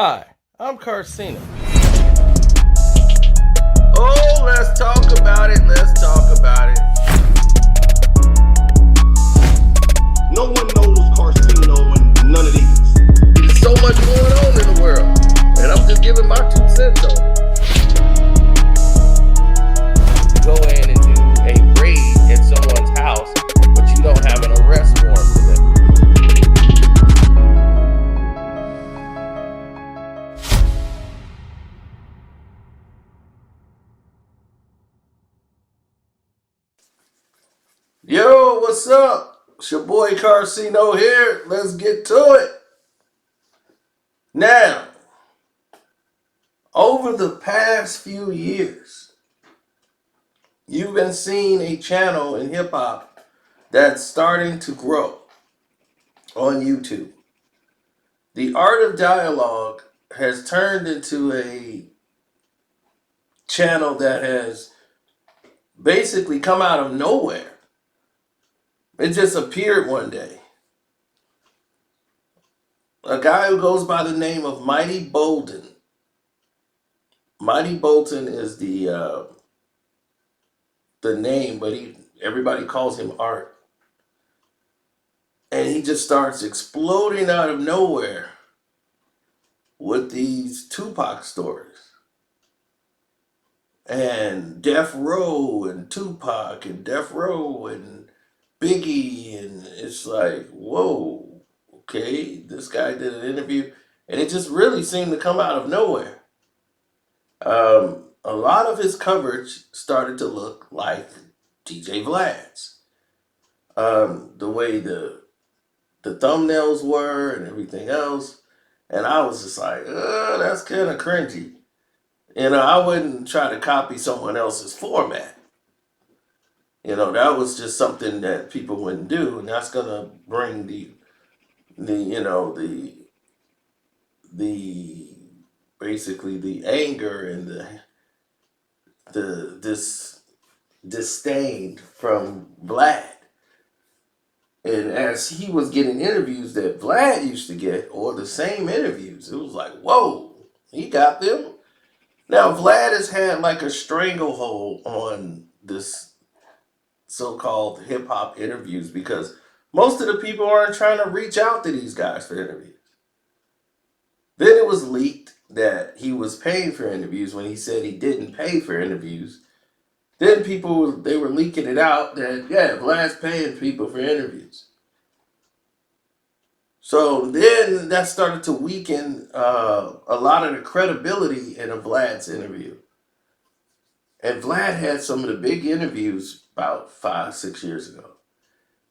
Hi, I'm Carcino. Oh, let's talk about it. Let's talk about it. No one knows Carcino and none of these. There's so much going on in the world, and I'm just giving my 2 cents on it. To go in and do a raid at someone's house, but you don't have an arrest warrant for them. Yo, what's up? It's your boy Carcino here. Let's get to it. Now, over the past few years, you've been seeing a channel in hip hop that's starting to grow on YouTube. The Art of Dialogue has turned into a channel that has basically come out of nowhere. It just appeared one day. A guy who goes by the name of Mighty Bolden. Mighty Bolton is the name, but everybody calls him Art. And he just starts exploding out of nowhere with these Tupac stories. And Death Row and Tupac and Death Row and Biggie, and it's like, whoa, okay, this guy did an interview, and it just really seemed to come out of nowhere. A lot of his coverage started to look like DJ Vlad's. The way the thumbnails were and everything else, and I was just like, that's kind of cringy. I wouldn't try to copy someone else's format. That was just something that people wouldn't do, and that's gonna bring the basically the anger and this disdain from Vlad. And as he was getting interviews that Vlad used to get, or the same interviews, it was like, whoa, he got them. Now Vlad has had like a stranglehold on this so-called hip-hop interviews because most of the people aren't trying to reach out to these guys for interviews. Then it was leaked that he was paying for interviews when he said he didn't pay for interviews. Then they were leaking it out that, yeah, Vlad's paying people for interviews. So then that started to weaken a lot of the credibility in a Vlad's interview. And Vlad had some of the big interviews about 5-6 years ago.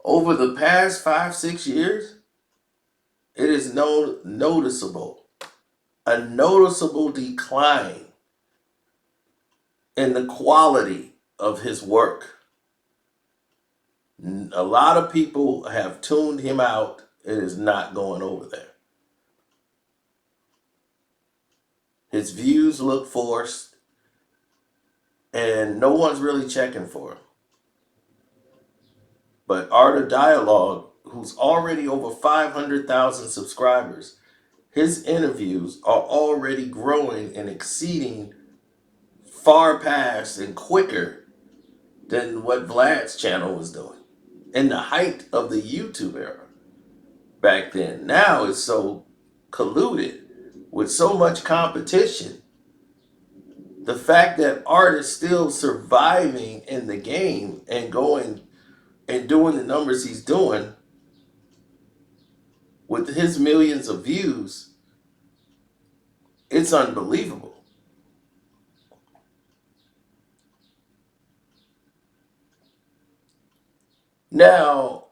Over the past 5-6 years, it is noticeable. A noticeable decline in the quality of his work. A lot of people have tuned him out. It is not going over there. His views look forced, and no one's really checking for him. But Art of Dialogue, who's already over 500,000 subscribers, his interviews are already growing and exceeding far past and quicker than what Vlad's channel was doing in the height of the YouTube era back then. Now it's so colluded with so much competition. The fact that Art is still surviving in the game and going and doing the numbers he's doing with his millions of views, it's unbelievable. Now,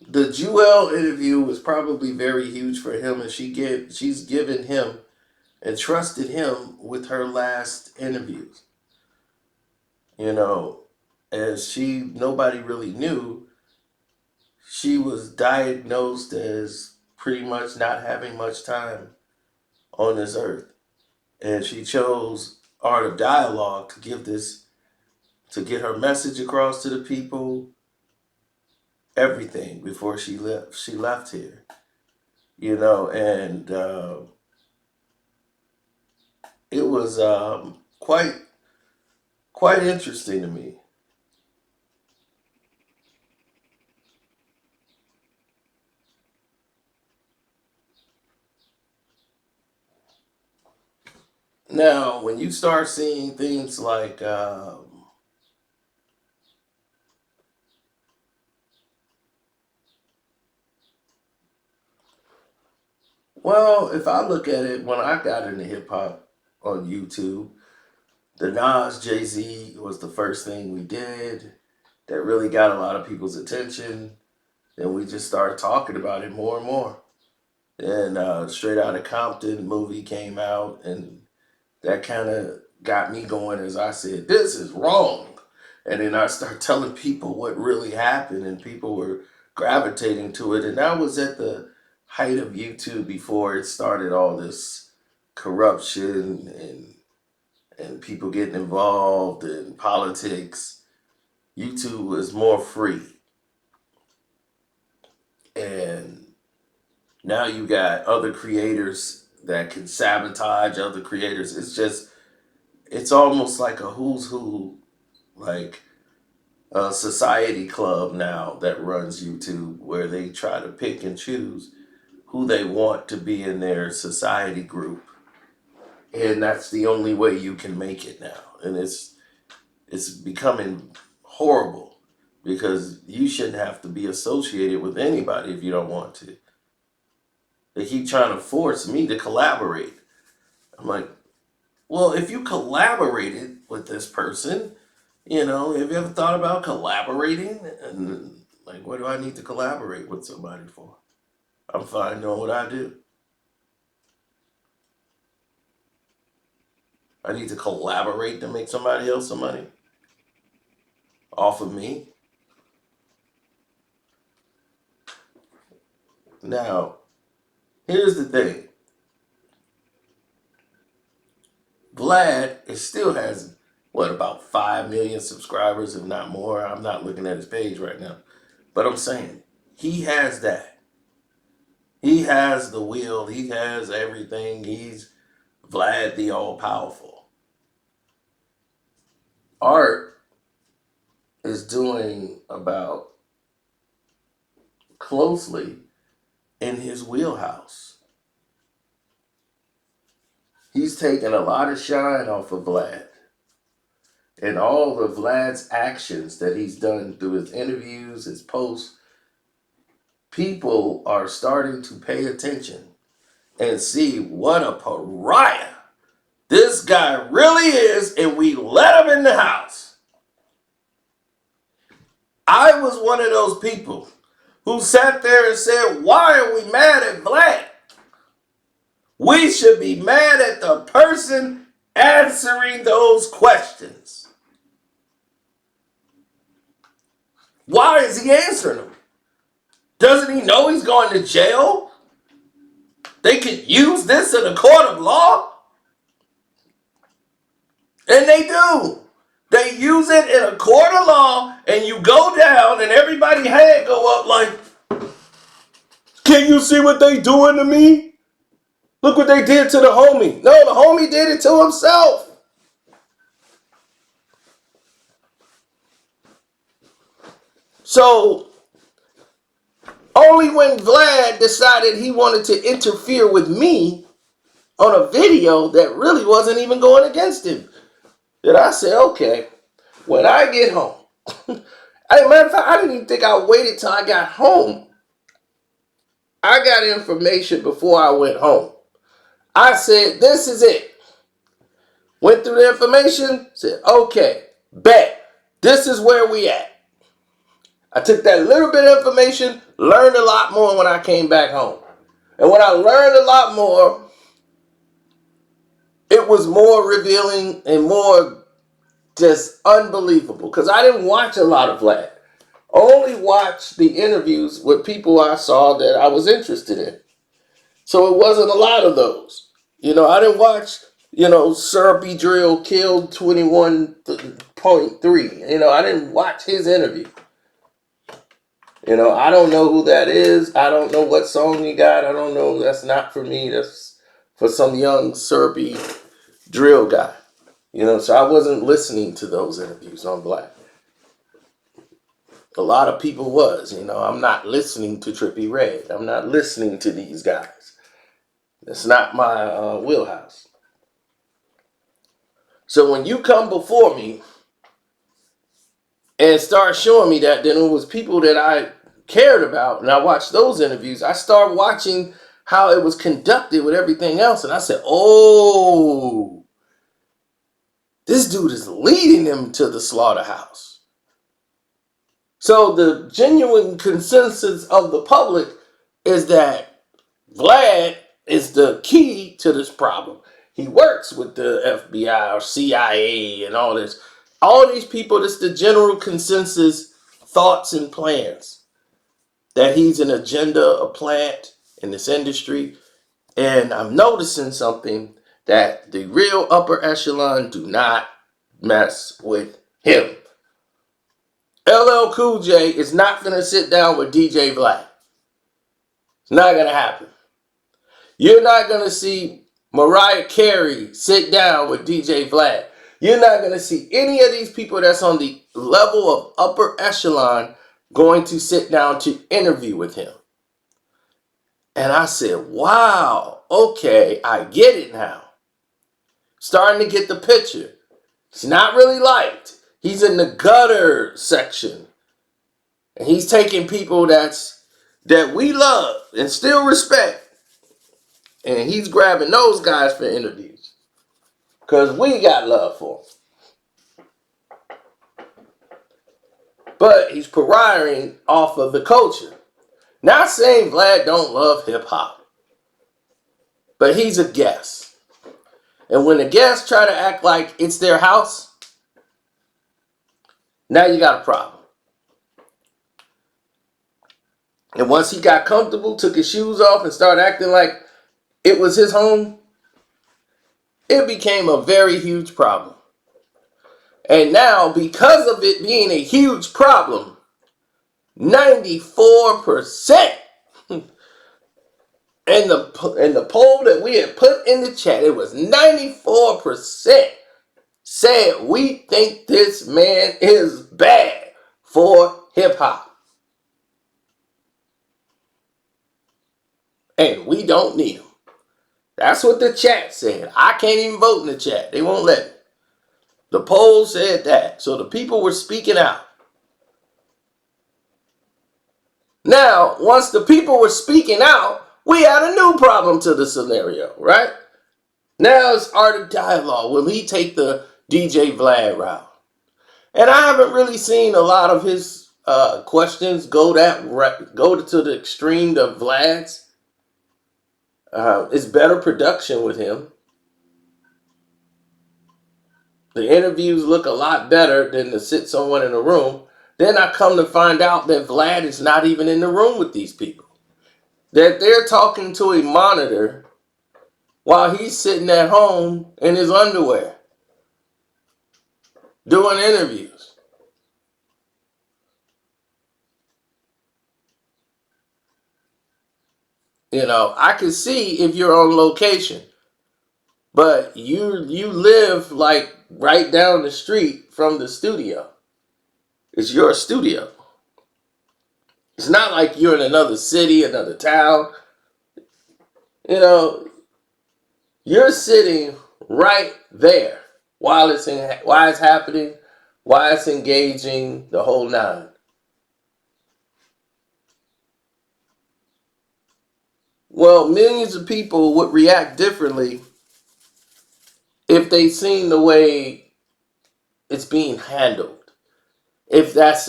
the Jewel interview was probably very huge for him, and she's given him and trusted him with her last interviews. As nobody really knew, she was diagnosed as pretty much not having much time on this earth. And she chose Art of Dialogue to get her message across to the people, everything before she left here. and it was quite interesting to me. Now, when you start seeing things like, well, if I look at it, when I got into hip hop on YouTube, the Nas Jay Z was the first thing we did that really got a lot of people's attention. Then we just started talking about it more and more. And Straight Outta Compton movie came out, and that kind of got me going as I said, this is wrong. And then I started telling people what really happened, and people were gravitating to it. And that was at the height of YouTube before it started all this corruption and people getting involved in politics. YouTube was more free. And now you got other creators that can sabotage other creators. It's almost like a who's who, like a society club now that runs YouTube, where they try to pick and choose who they want to be in their society group. And that's the only way you can make it now. And it's becoming horrible because you shouldn't have to be associated with anybody if you don't want to. They keep trying to force me to collaborate. I'm like, well, if you collaborated with this person, have you ever thought about collaborating? And like, what do I need to collaborate with somebody for? I'm fine doing what I do. I need to collaborate to make somebody else some money off of me. Now, here's the thing. Vlad still has about 5 million subscribers, if not more. I'm not looking at his page right now. But I'm saying he has that. He has the will, he has everything. He's Vlad the all powerful. Art is doing about closely in his wheelhouse. He's taken a lot of shine off of Vlad. And all of Vlad's actions that he's done through his interviews, his posts, people are starting to pay attention and see what a pariah this guy really is, and we let him in the house. I was one of those people who sat there and said, why are we mad at Vlad? We should be mad at the person answering those questions. Why is he answering them? Doesn't he know he's going to jail? They could use this in a court of law. And they do. They use it in a court of law, and you go down and everybody's head go up like, can you see what they doing to me? Look what they did to the homie. No, the homie did it to himself. So, only when Vlad decided he wanted to interfere with me on a video that really wasn't even going against him, did I say, okay, when I get home, as a matter of fact, I didn't even think I waited till I got home. I got information before I went home. I said, this is it. Went through the information, said, okay, bet. This is where we at. I took that little bit of information, learned a lot more when I came back home. And when I learned a lot more, it was more revealing and more just unbelievable. Because I didn't watch a lot of Vlad. I only watched the interviews with people I saw that I was interested in. So it wasn't a lot of those. I didn't watch, Syrupy Drill killed 21.3. I didn't watch his interview. I don't know who that is. I don't know what song you got. I don't know. That's not for me. That's for some young syrupy drill guy. So I wasn't listening to those interviews on Black. A lot of people was. I'm not listening to Trippie Redd. I'm not listening to these guys. That's not my wheelhouse. So when you come before me and start showing me that, then it was people that I cared about, and I watched those interviews. I started watching how it was conducted with everything else, and I said, oh, this dude is leading them to the slaughterhouse. So the genuine consensus of the public is that Vlad is the key to this problem. He works with the FBI or CIA and all this. All these people, this is the general consensus thoughts and plans. That he's an agenda, a plant in this industry. And I'm noticing something, that the real upper echelon do not mess with him. LL Cool J is not going to sit down with DJ Vlad. It's not going to happen. You're not going to see Mariah Carey sit down with DJ Vlad. You're not going to see any of these people that's on the level of upper echelon going to sit down to interview with him. And I said, wow, okay, I get it now. Starting to get the picture. He's not really liked. He's in the gutter section. And he's taking people that we love and still respect. And he's grabbing those guys for interviews. Because we got love for him. But he's pariahing off of the culture. Not saying Vlad don't love hip hop. But he's a guest. And when the guests try to act like it's their house, now you got a problem. And once he got comfortable, took his shoes off and started acting like it was his home, it became a very huge problem. And now, because of it being a huge problem, 94% in the poll that we had put in the chat, it was 94% said we think this man is bad for hip hop. And we don't need him. That's what the chat said. I can't even vote in the chat. They won't let me. The poll said that. So the people were speaking out. Now, once the people were speaking out, we had a new problem to the scenario, right? Now it's art of dialogue. Will he take the DJ Vlad route? And I haven't really seen a lot of his questions go to the extreme of Vlad's. It's better production with him. The interviews look a lot better than to sit someone in a room. Then I come to find out that Vlad is not even in the room with these people. That they're talking to a monitor while he's sitting at home in his underwear doing interviews. I can see if you're on location, but you live like right down the street from the studio. It's your studio. It's not like you're in another city, another town. You're sitting right there while it's happening, while it's engaging, the whole nine. Well, millions of people would react differently if they seen the way it's being handled. If that's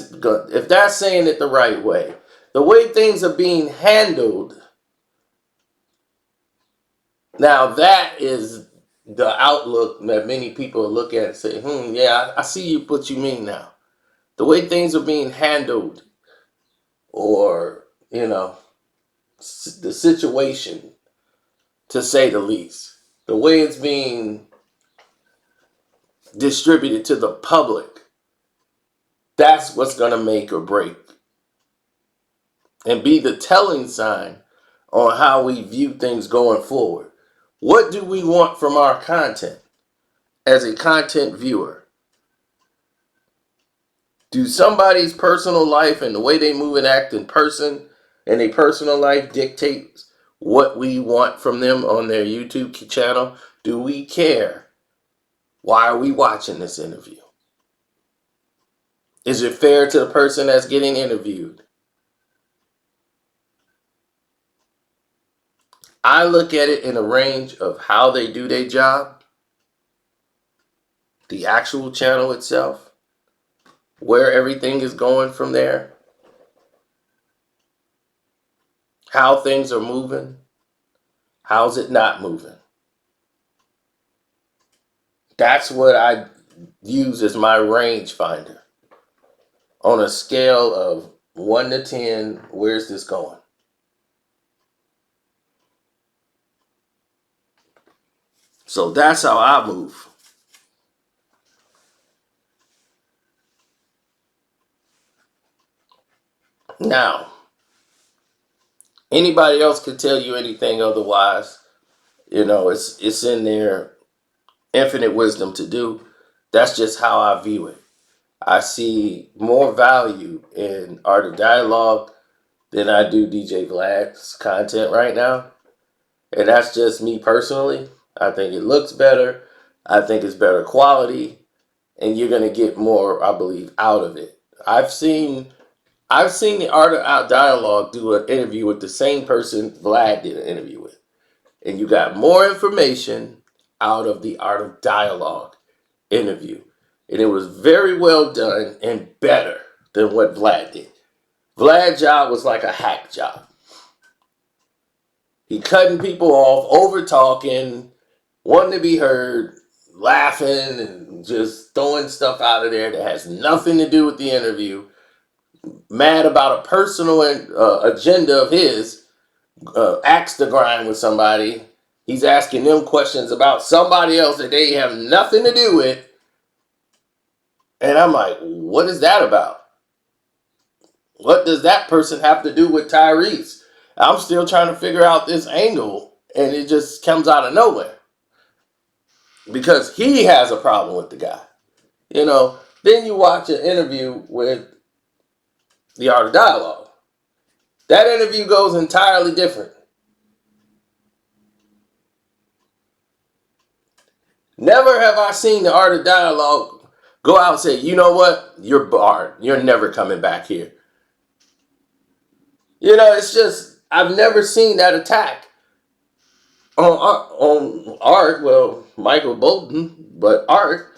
saying it the right way. The way things are being handled. Now that is the outlook that many people look at and say, yeah, I see what you mean now. The way things are being handled, or, the situation, to say the least. The way it's being distributed to the public, that's what's going to make or break and be the telling sign on how we view things going forward. What do we want from our content as a content viewer? Do somebody's personal life and the way they move and act in person and their personal life dictates what we want from them on their YouTube channel? Do we care? Why are we watching this interview? Is it fair to the person that's getting interviewed? I look at it in a range of how they do their job, the actual channel itself, where everything is going from there, how things are moving, how's it not moving. That's what I use as my range finder. On a scale of 1 to 10, where's this going? So that's how I move. Now, anybody else could tell you anything otherwise. It's in their infinite wisdom to do. That's just how I view it. I see more value in Art of Dialogue than I do DJ Vlad's content right now. And that's just me personally. I think it looks better. I think it's better quality. And you're going to get more, I believe, out of it. I've seen the Art of Dialogue do an interview with the same person Vlad did an interview with. And you got more information out of the Art of Dialogue interview. And it was very well done and better than what Vlad did. Vlad's job was like a hack job. He cutting people off, over talking, wanting to be heard, laughing, and just throwing stuff out of there that has nothing to do with the interview. Mad about a personal agenda of his, axe to grind with somebody. He's asking them questions about somebody else that they have nothing to do with. And I'm like, what is that about? What does that person have to do with Tyrese? I'm still trying to figure out this angle, and it just comes out of nowhere. Because he has a problem with the guy. Then you watch an interview with the Art of Dialogue. That interview goes entirely different. Never have I seen the Art of Dialogue go out and say, you know what? You're barred. You're never coming back here. It's just, I've never seen that attack on Art. Well, Michael Bolton, but Art,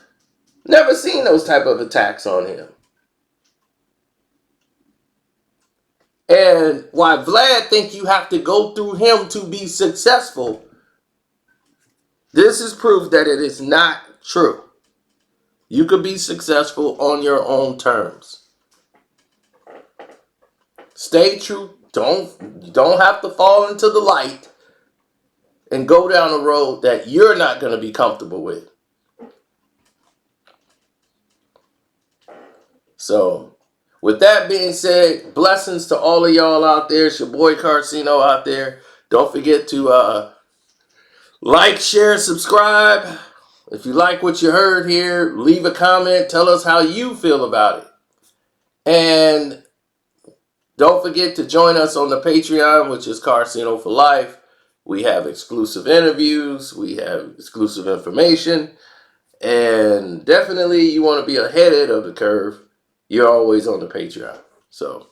never seen those type of attacks on him. And why Vlad think you have to go through him to be successful, this is proof that it is not true. You could be successful on your own terms. Stay true. You don't have to fall into the light and go down a road that you're not going to be comfortable with. So, with that being said, blessings to all of y'all out there. It's your boy Carcino out there. Don't forget to like, share, subscribe. If you like what you heard here, leave a comment. Tell us how you feel about it. And don't forget to join us on the Patreon, which is Carcino for Life. We have exclusive interviews. We have exclusive information. And definitely you want to be ahead of the curve. You're always on the Patreon. So,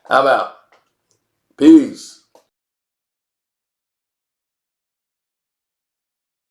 I'm out. Peace.